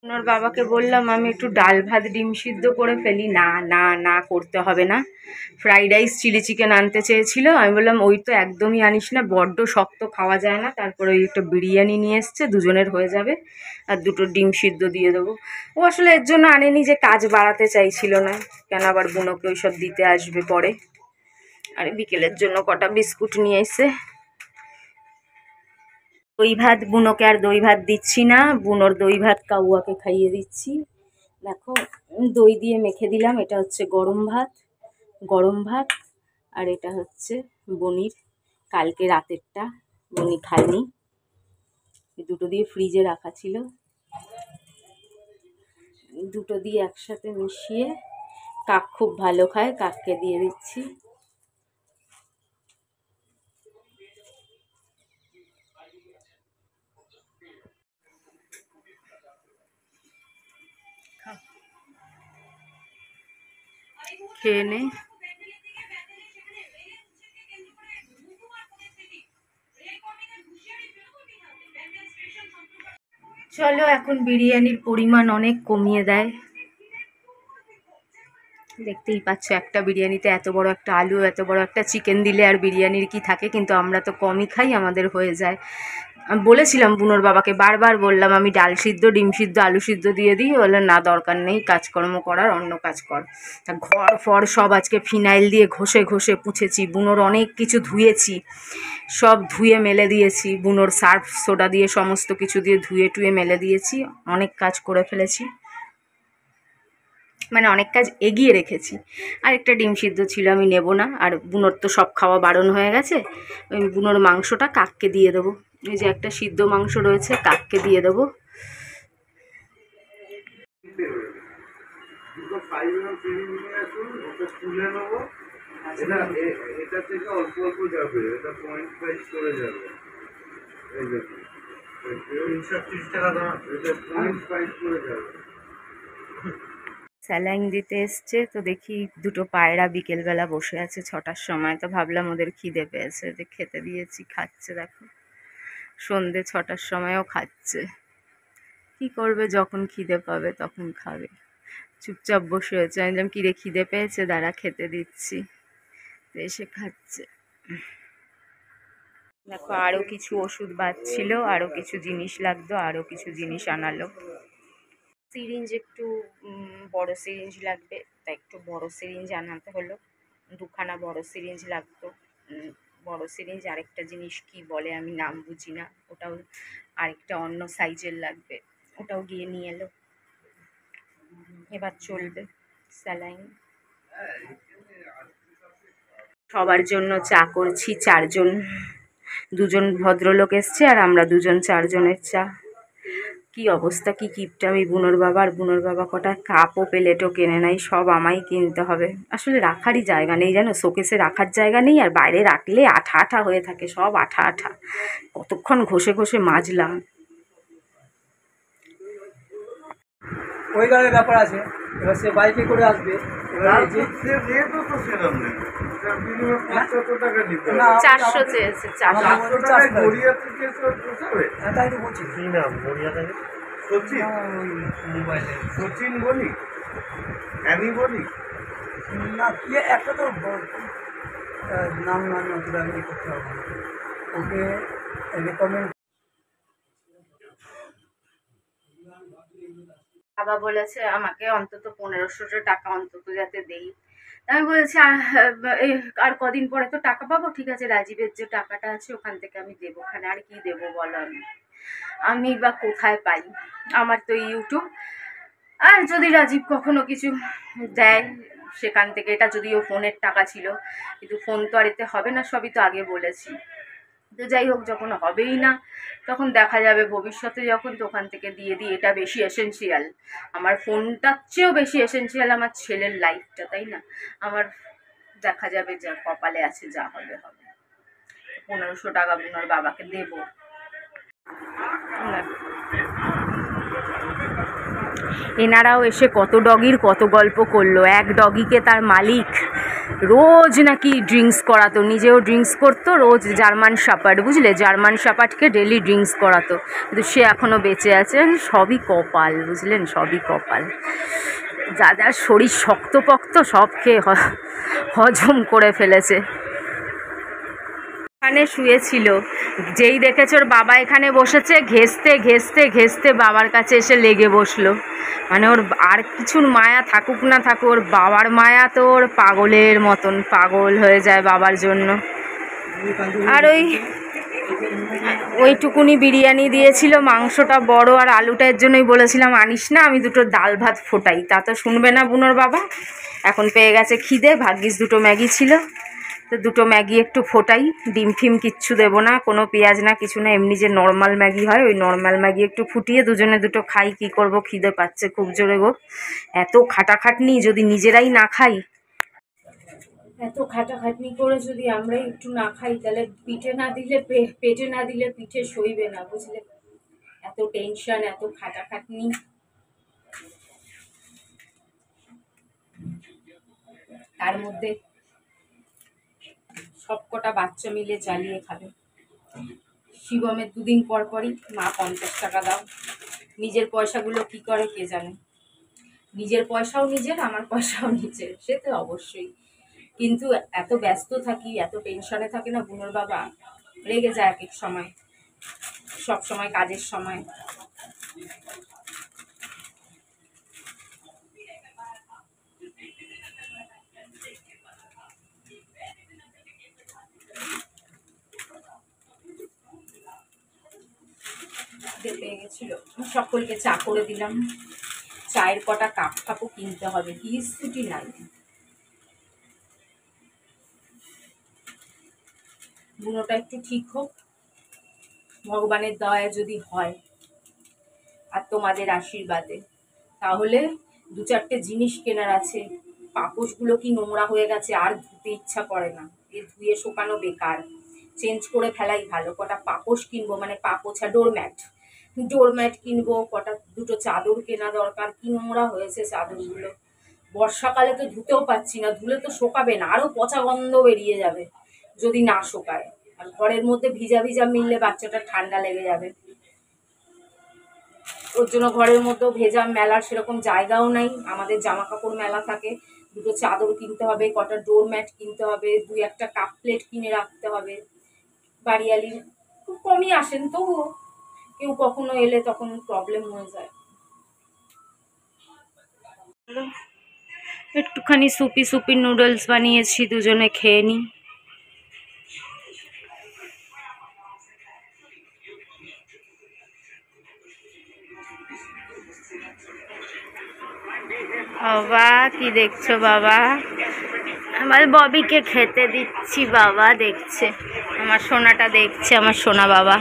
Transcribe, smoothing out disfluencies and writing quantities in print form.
ওনার বাবাকে বললাম আমি একটু ডাল ভাত ডিম সিদ্ধ করে ফেলি, না না না করতে হবে না। ফ্রাইড রাইস চিলি চিকেন আনতে চেয়েছিল, আমি বললাম ওই তো একদমই আনিস না, বড্ড শক্ত খাওয়া যায় না। তারপরে ওই একটা বিরিয়ানি নিয়ে এসছে, দুজনের হয়ে যাবে, আর দুটো ডিম সিদ্ধ দিয়ে দেবো। ও আসলে এর জন্য আনেনি যে কাজ বাড়াতে চাইছিল না, কেন আবার বুনোকে ওইসব দিতে আসবে পরে। আর বিকেলের জন্য কটা বিস্কুট নিয়ে এসে। দই ভাত, বুনোকে আর দই ভাত দিচ্ছি না, বুনোর দই ভাত কাউয়াকে খাইয়ে দিচ্ছি। দেখো দই দিয়ে মেখে দিলাম, এটা হচ্ছে গরম ভাত, গরম ভাত। আর এটা হচ্ছে বনির কালকে রাতেরটা, বনি খায়নি, দুটো দিয়ে ফ্রিজে রাখা ছিল, দুটো দিয়ে একসাথে মিশিয়ে। কাক খুব ভালো খায়, কাককে দিয়ে দিচ্ছি। খেয়ে নে। চলো এখন বিরিয়ানির পরিমাণ অনেক কমিয়ে দেয়। দেখতেই পাচ্ছ একটা বিরিয়ানিতে এত বড় একটা আলু, এত বড় একটা চিকেন দিলে আর বিরিয়ানির কি থাকে, কিন্তু আমরা তো কমই খাই, আমাদের হয়ে যায়। আমি বলেছিলাম বুনোর বাবাকে, বারবার বললাম আমি ডাল সিদ্ধ ডিম সিদ্ধ আলু সিদ্ধ দিয়ে দিই, বললো না দরকার নেই, কাজকর্ম করার অন্য কাজ কর। তা ঘর ফর সব আজকে ফিনাইল দিয়ে ঘষে ঘষে পুছেছি, বুনোর অনেক কিছু ধুয়েছি, সব ধুয়ে মেলে দিয়েছি, বুনোর সার্ফ সোডা দিয়ে সমস্ত কিছু দিয়ে ধুয়ে টুয়ে মেলে দিয়েছি, অনেক কাজ করে ফেলেছি, মানে অনেক কাজ এগিয়ে রেখেছি। আর একটা ডিম সিদ্ধ ছিল, আমি নেব না, আর বুনোর তো সব খাওয়া বারণ হয়ে গেছে। ওই বুনোর মাংসটা কাককে দিয়ে দেবো, এই যে একটা সিদ্ধ মাংস রয়েছে, কাককে দিয়ে দেবো। স্যালাইন দিতে এসছে, তো দেখি দুটো পায়রা বিকেলবেলা বসে আছে 6টার সময়, তো ভাবলাম ওদের খিদে পেয়েছে, যে খেতে দিয়েছি, খাচ্ছে। দেখো সন্ধে 6টার সময়ও খাচ্ছে। কি করবে, যখন খিদে পাবে তখন খাবে। চুপচাপ বসে হয়েছে, আমি বললাম কিরে খিদে পেয়েছে, দাঁড়া খেতে দিচ্ছি, তো এসে খাচ্ছে। দেখো আরও কিছু ওষুধ বাঁচছিল, আরও কিছু জিনিস লাগতো, আরও কিছু জিনিস আনালো। সিরিঞ্জ একটু বড় সিরিঞ্জ লাগবে, তাই একটু বড় সিরিঞ্জ আনাতে হলো, দুখানা বড় সিরিঞ্জ লাগতো। বড় সিরিঞ্জ, আরেকটা জিনিস কি বলে আমি নাম বুঝি না, ওটাও আরেকটা অন্য সাইজের লাগবে, ওটাও গিয়ে নিয়ে এলো। এবার চলবে স্যালাইন। সবার জন্য চা করছি, 4 জন, 2 জন ভদ্রলোক এসছে আর আমরা 2 জন, 4 জনের চা। কি অবস্থা, কি কিপটামি বুনোর বাবা। আর বুনোর বাবা কটা কাপও প্লেটও কেনে নাই, সব আমায় কিনতে হবে। আসলে রাখারই জায়গা নেই জানো, শোকেসে রাখার জায়গা নেই, আর বাইরে রাখলে আঠা আঠা হয়ে থাকে, সব আঠা আঠা, কতক্ষণ ঘষে ঘষে মাজলাম। ওই গাড়ির ব্যাপার আছে, এবার সে বাইকে করে আসবে, 400 চেয়েছে, 400। তাই তো বলছি। কি নাম গড়িয়াটাকে? সচিন, মোবাইলে সচিন বলি, আমি বলি না, কি একটা তো নাম আমি অতটা করতে হবে, ওকে রেকমেন্ড। বাবা বলেছে আমাকে অন্তত 1500 টাকা অন্তত যাতে দেই। আমি বলেছি আর কদিন পরে তো টাকা পাবো, ঠিক আছে রাজীবের যে টাকাটা আছে ওখান থেকে আমি দেবো, ওখানে আর কি দেবো বলো, আমি বা কোথায় পাই, আমার তো ইউটিউব। আর যদি রাজীব কখনো কিছু দেয় সেখান থেকে, এটা যদিও ফোনের টাকা ছিল, কিন্তু ফোন তো আর এতে হবে না, সবই তো আগে বলেছি। তো যাই হোক, যখন হবেই না তখন দেখা যাবে ভবিষ্যতে যখন, তো ওখান থেকে দিয়ে দিই। এটা বেশি এসেন্সিয়াল, আমার ফোনটার চেয়েও বেশি এসেন্সিয়াল আমার ছেলের লাইফটা, তাই না? আমার দেখা যাবে যা কপালে আছে, যা হবে হবে। 1500 টাকা বুনোর বাবাকে দেবো। এনারাও এসে কত ডগির কত গল্প করলো, এক ডগিকে তার মালিক রোজ নাকি ড্রিঙ্কস করাতো, নিজেও ড্রিঙ্কস করতো, রোজ জার্মান শাপার্ড, বুঝলে, জার্মান শাপার্ডকে ডেলি ড্রিঙ্কস করাতো, কিন্তু সে এখনও বেঁচে আছে। সবই কপাল, বুঝলেন, সবই কপাল। যার শরীর শক্তপোক্ত সবকে হজম করে ফেলেছে। এখানে শুয়েছিল, যেই দেখেছে ওর বাবা এখানে বসেছে, ঘেঁষতে ঘেঁষতে ঘেঁষতে বাবার কাছে এসে লেগে বসলো। মানে ওর আর কিছুর মায়া থাকুক না থাকুক, ওর বাবার মায়া তো ওর পাগলের মতন, পাগল হয়ে যায় বাবার জন্য। আর ওইটুকুনি বিরিয়ানি দিয়েছিল, মাংসটা বড়, আর আলুটা এর জন্যই বলেছিলাম আনিস না, আমি দুটো ডাল ভাত ফোটাই, তা তো শুনবে না বুনোর বাবা। এখন পেয়ে গেছে খিদে, ভাগ্যিস দুটো ম্যাগি ছিল, তো দুটো ম্যাগি একটু ফোটাই, ডিম ফিম কিচ্ছু দেবো না, কোনো পেঁয়াজ না কিছু না, এমনি যে নর্মাল ম্যাগি হয় ওই নর্মাল ম্যাগি একটু ফুটিয়ে দুজনে দুটো খাই। কি করব, খিদে পাচ্ছে খুব জোরে গো। এত খাটাখাটনি, যদি নিজেরাই না খাই, এত খাটাখাটনি করে যদি আমরাই একটু না খাই, তাহলে পিঠে না দিলে পেটে না দিলে পিঠে সইবে না, বুঝলে। এত টেনশন, এত খাটাখাটনি, তার মধ্যে সবকটা বাচ্চা মিলে চালিয়ে খাবে। শিবমের দুদিন পর পরই মা 50 টাকা দাও, নিজের পয়সাগুলো কি করে কে জানে। নিজের পয়সাও নিজের, আমার পয়সাও নিজের, সে তো অবশ্যই, কিন্তু এত ব্যস্ত থাকি, এত টেনশনে থাকে না বুনোর বাবা, রেগে যায় এক এক সময়, সব সময় কাজের সময়। পেয়ে গেছিল, সকলকে চা করে দিলাম। চায়ের কটা কাপ কাপও কিনতে হবে, কি ছুটি নাই। বুনোটা একটু ঠিক হোক, ভগবানের দয়ায় যদি হয় আর তোমাদের আশীর্বাদে, তাহলে 2-4টে জিনিস কেনার আছে। পাপোশগুলো কি নোংরা হয়ে গেছে, আর ধুতে ইচ্ছা করে না, ধুয়ে শুকানো বেকার, চেঞ্জ করে ফেলাই ভালো। কটা পাপোশ কিনবো, মানে পা পোছা ডোরম্যাট কিনবো, দুটো চাদর কেনা দরকার, কি নোংরা হয়েছে চাদরগুলো। বর্ষাকালে তো ধুতেও পাচ্ছি না, ধুলে তো শোকাবে না, আরো পচা গন্ধ বেরিয়ে যাবে যদি না শোকায়। আর ঘরের মধ্যে ভিজা ভিজা মিললে বাচ্চাটা ঠান্ডা লেগে যাবে, ওর জন্য ঘরের মধ্যেও ভেজা মেলার সেরকম জায়গাও নাই। আমাদের জামা কাপড় মেলা থাকে, দুটো চাদর কিনতে হবে, কটা ডোরম্যাট কিনতে হবে, 2-1টা কাপ প্লেট কিনে রাখতে হবে। বাড়িয়ালি খুব কমই আসেন, তবুও কেউ কখনো এলে তখন প্রবলেম হয়ে যায়। একটুখানি সুপি নুডলস বানিয়েছি, দুজনে খেয়ে নিই। বাবা কি দেখছো বাবা? আমার ববিকে খেতে দিচ্ছি, বাবা দেখছে, আমার সোনাটা দেখছে, আমার সোনা বাবা।